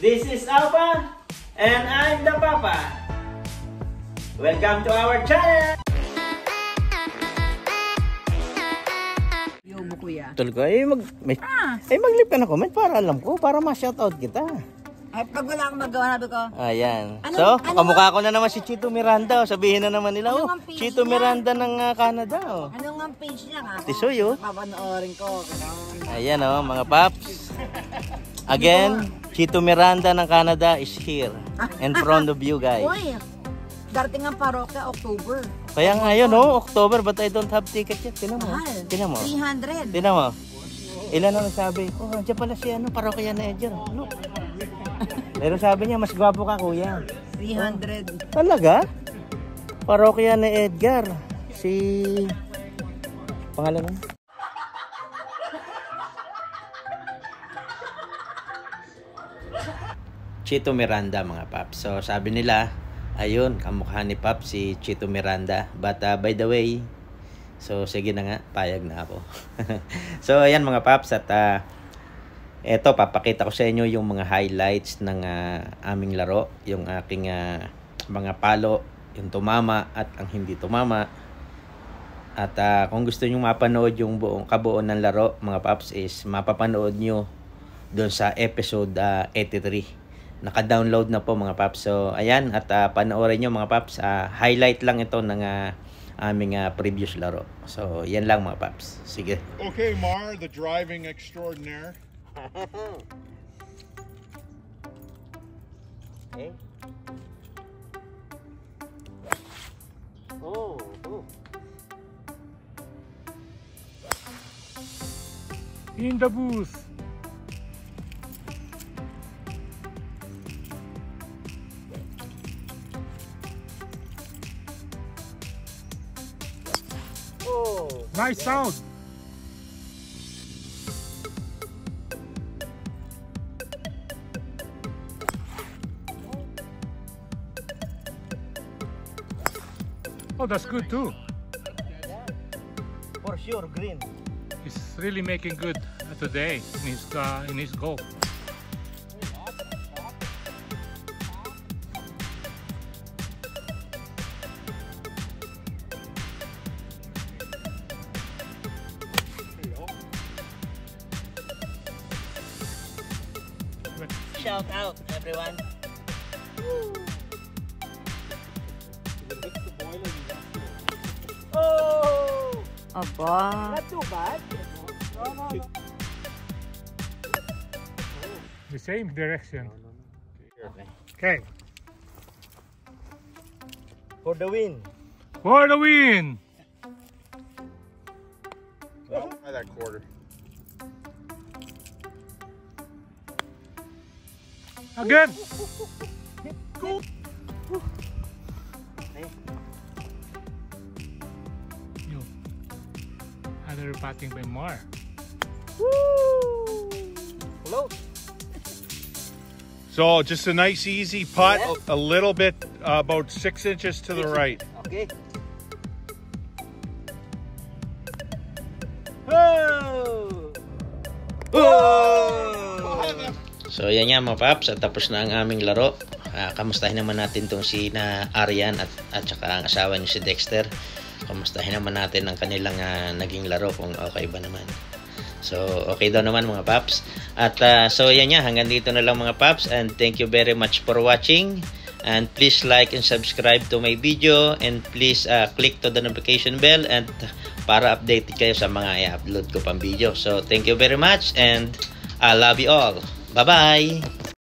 This is Alpha, and I'm the Papa. Welcome to our channel! Yung kuya. Tol ko, maglip ka na comment para alam ko, para ma-shoutout kita. Ay, pag wala akong magawa, sabi ko. Ayan. Kamukha ko na naman si Chito Miranda. Sabihin na naman nila, Chito Miranda ng Canada. Ano nga page niya nga? Tisoy, papanoorin ko. Ayan, mga paps. Again, Chito Miranda ng Canada is here. In front of you guys. Uy, darating ang parokya, October. Kaya nga yun, October, but I don't have ticket yet. Tinan mo. Tinan mo. 300. Tinan mo. Ilan na nagsabi? Nandiyan pala si parokya na Edgar. Look. Pero sabi niya, mas gwapo ka, kuya. 300. Talaga? Parokya ni Edgar. Si... Pangalan mo? Chito Miranda, mga paps. So, sabi nila, ayun, kamukha ni Paps si Chito Miranda. But by the way, so sige na nga, payag na ako. So, ayan mga paps, at eto, papakita ko sa inyo yung mga highlights ng aming laro. Yung aking mga palo, yung tumama at ang hindi tumama. At kung gusto nyo mapanood yung buong kabuuan ng laro, mga paps, is mapapanood nyo doon sa episode 83. Naka-download na po, mga paps. So, ayan, at panoorin nyo, mga paps. Highlight lang ito ng aming previous laro. So, yan lang, mga paps. Sige. Okay, Mar, the driving extraordinaire. Okay. Oh. In the booth. Oh. Nice sound. Oh, that's good too. For sure, green. He's really making good today in his golf. Shout out, everyone. Oh! Aba. Not too bad. No. The same direction. Okay. For the win. For the win! Try that quarter. Again! Another patting by Mar. Woo! Hello. So just a nice easy putt, a little bit, about 6 inches to the right. Okay. Oh! Oh! So yan nga, mga paps, at tapos na ang aming laro. Kamustahin naman natin tong si Arian at saka ang asawa niya si Dexter. Kamustahin naman natin ang kanilang naging laro, kung okay ba naman. So, okay daw naman, mga paps. At so yan nga, hanggang dito na lang, mga paps. And thank you very much for watching. And please like and subscribe to my video. And please click to the notification bell and para updated kayo sa mga i-upload ko pang video. So, thank you very much and I love you all. Bye-bye!